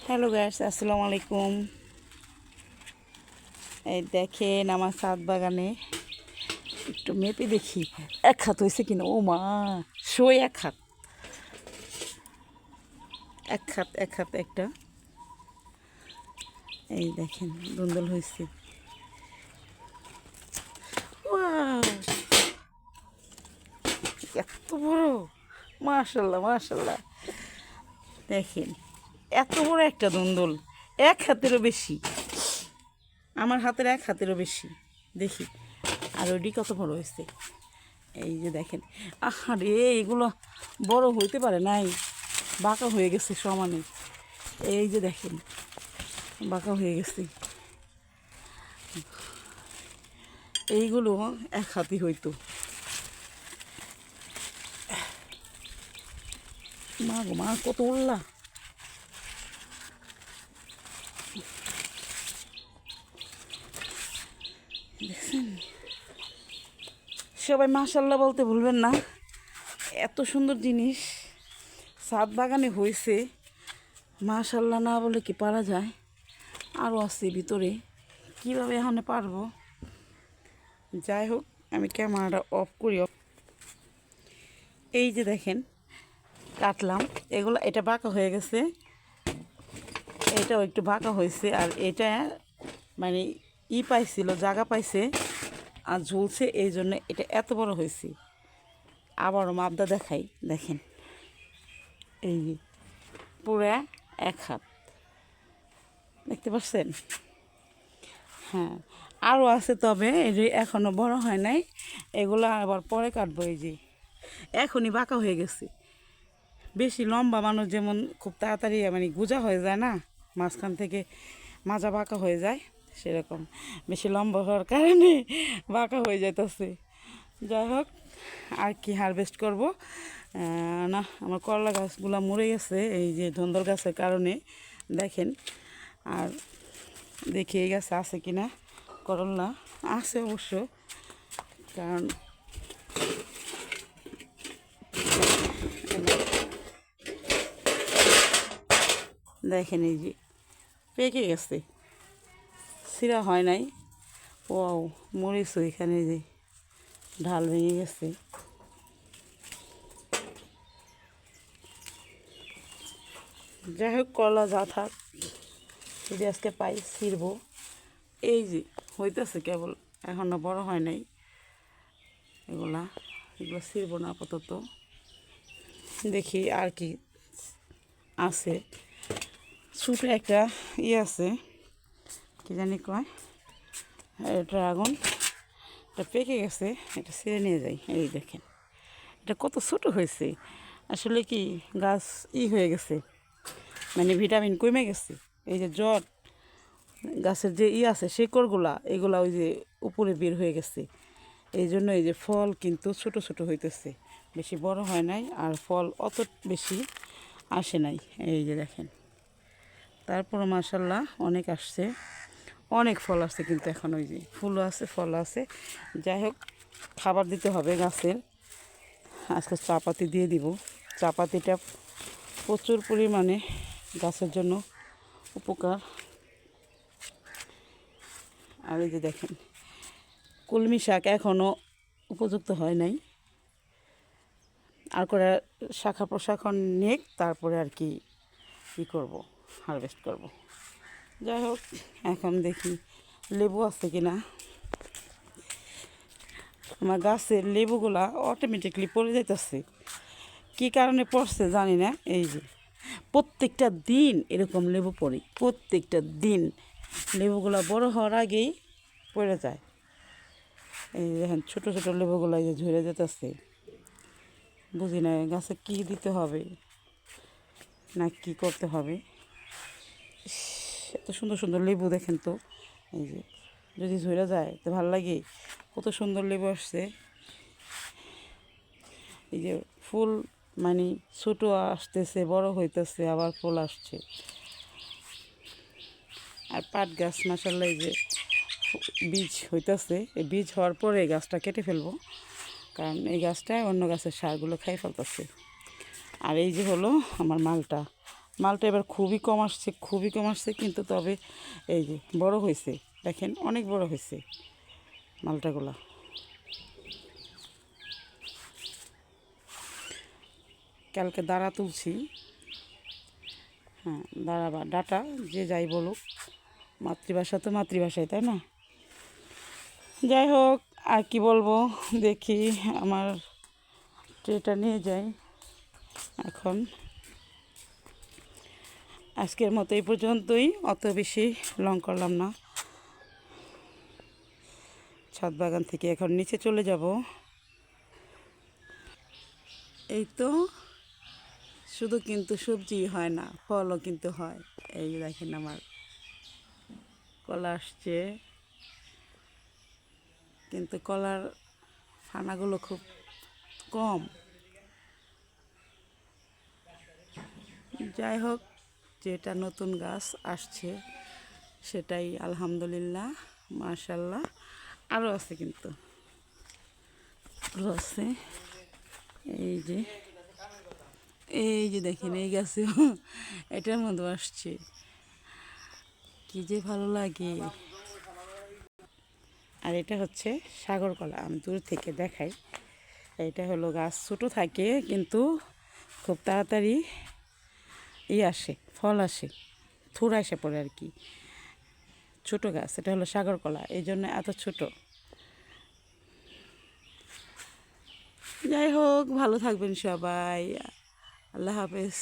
Hello guys, আসসালামু আলাইকুম। এই দেখেন আমার ছাদ বাগানে একটু মেপে দেখি এক হাত হয়েছে কিনা। ও মা, শোয় এক হাত, এক হাত একটা। এই দেখেন দুন্দল হয়েছে। ওয়াও, এত বড়! মাশাল্লাহ মাশাল্লাহ। দেখেন এত বড় একটা দুন্দল, এক হাতেরও বেশি, আমার হাতের এক হাতেরও বেশি। দেখি আর ওইটি কত বড় হয়েছে। এই যে দেখেন, আহারে এগুলো বড় হইতে পারে নাই, বাঁকা হয়ে গেছে সমানে। এই যে দেখেন বাঁকা হয়ে গেছে। এইগুলো এক হাতি হইতো। মা গো মা, কত উল্লা! দেখছেন, সবাই মাশাল্লাহ বলতে ভুলবেন না। এত সুন্দর জিনিস ছাদ বাগানে হয়েছে, মাশাল্লাহ না বলে কি পারা যায়? আরও আছে ভিতরে, কীভাবে এখানে পারবো? যাই হোক, আমি ক্যামেরাটা অফ করি। এই যে দেখেন কাটলাম এগুলো, এটা বাঁকা হয়ে গেছে, এটাও একটু বাঁকা হয়েছে। আর এটা মানে পাইছিল, জায়গা পাইছে আর ঝুলছে, এই জন্য এটা এত বড় হয়েছে। আবারও মাপদা দেখাই, দেখেন এই যে পুরা এক হাত, দেখতে পাচ্ছেন? হ্যাঁ, আরও আছে, তবে এই যে এখনও বড় হয় নাই, এগুলো আবার পরে কাটবো। এই যে এখনই বাঁকা হয়ে গেছে। বেশি লম্বা মানুষ যেমন খুব তাড়াতাড়ি মানে গোজা হয়ে যায় না, মাঝখান থেকে মাজা বাঁকা হয়ে যায়, সেরকম বেশি লম্বা হওয়ার কারণে বাঁকা হয়ে যাইতেছে। যাই হোক, আর কি হারভেস্ট করব না, আমার করলা গাছগুলো মরে গেছে এই যে ধন্দল গাছের কারণে। দেখেন, আর দেখি এই গাছে আছে কিনা করলা। আছে অবশ্য, কারণ দেখেন এই যে পেকে গেছে, সিরা হয় নাই। ও মরিচ এখানে যে ঢাল ভেঙে গেছে। যাই হোক, করলা যা থাক, যদি আজকে পাই ছিঁড়বো। এই যে হইতেছে কেবল, এখনও বড় হয় নাই। এগুলো ছিঁড়বো না আপাতত। দেখি আর কি আছে। ছোটো একটা আছে, কি জানি কয়, ড্রাগন। এটা পেকে গেছে, এটা ছিঁড়ে নিয়ে যাই। এই দেখেন এটা কত ছোটো হয়েছে। আসলে কি গাছ হয়ে গেছে, মানে ভিটামিন কমে গেছে। এই যে জট গাছের যে আছে শেকড়গুলা, এগুলা ওই যে উপরে বের হয়ে গেছে। এই জন্য এই যে ফল কিন্তু ছোট ছোট হইতেছে, বেশি বড় হয় নাই, আর ফল অত বেশি আসে নাই। এই যে দেখেন, তারপরে মাশাল্লাহ অনেক আসছে, অনেক ফল আসছে, কিন্তু এখন ওই যে ফুলও আছে ফল আছে। যাই হোক, খাবার দিতে হবে গাছের। আজকে চাপাতি দিয়ে দিব। চাপাতিটা প্রচুর পরিমাণে গাছের জন্য উপকার। আর এই যে দেখেন, কলমি শাক এখনও উপযুক্ত হয় নাই, আর করে শাখা প্রশাখন নিয়ে তারপরে আর কি কী করবো, হারভেস্ট করব। যাই হোক, এখন দেখি লেবু আছে কি না। আমার গাছের লেবুগুলা অটোমেটিকলি পড়ে যাইতেছে, কী কারণে পড়ছে জানি না। এই যে প্রত্যেকটা দিন এরকম লেবু পড়ে, প্রত্যেকটা দিন লেবুগুলা বড় হওয়ার আগেই পড়ে যায়। এই দেখেন ছোটো ছোটো লেবুগুলো এই যে ঝরে যেতেছে। বুঝি না গাছে কী দিতে হবে না কী করতে হবে। এত সুন্দর সুন্দর লেবু দেখেন তো, এই যে যদি ঝরে যায় তো ভালো লাগে। কত সুন্দর লেবু আসছে। এই যে ফুল মানে ছোটো আসতেছে, বড় হইতেছে, আবার ফুল আসছে। আর পাট গাছ মাশাআল্লাহ এই যে বীজ হইতেছে, এই বীজ হওয়ার পরে গাছটা কেটে ফেলবো, কারণ এই গাছটায় অন্য গাছের সারগুলো খাই ফেলতেছে। আর এই যে হলো আমার মালটা, মালটা এবার খুবই কম আসছে, কিন্তু তবে এই যে বড় হয়েছে, দেখেন অনেক বড় হয়েছে মালটাগুলা। কালকে দাঁড়া তুলছি, হ্যাঁ দাঁড়া বা ডাটা যে যাই বলুক, মাতৃভাষা তো মাতৃভাষাই, তাই না? যাই হোক, আর কি বলবো, দেখি আমার ট্রেটা নিয়ে যাই এখন। আজকের মতো এই পর্যন্তই, অত বেশি লং করলাম না। ছাদ বাগান থেকে এখন নিচে চলে যাব। এই তো, শুধু কিন্তু সবজি হয় না, ফলও কিন্তু হয়। এই যে দেখেন আমার কলা আসছে, কিন্তু কলার ফানাগুলো খুব কম। যাই হোক, যেটা নতুন গাছ আসছে সেটাই আলহামদুলিল্লাহ, মাশাল্লাহ। আরও আছে, কিন্তু আরও আছে। এই যে এই যে দেখেন, এই গাছে এটার মধ্যে আসছে, কি যে ভালো লাগে। আর এটা হচ্ছে সাগর কলা, আমি দূর থেকে দেখাই। এটা হলো গাছ ছোটো থাকে, কিন্তু খুব তাড়াতাড়ি আসে, ফল আসে, থুর আসে পড়ে আর কি। ছোটো গাছ, এটা হলো সাগর কলা, এই জন্য এত ছোট। যাই হোক, ভালো থাকবেন সবাই, আল্লাহ হাফেজ।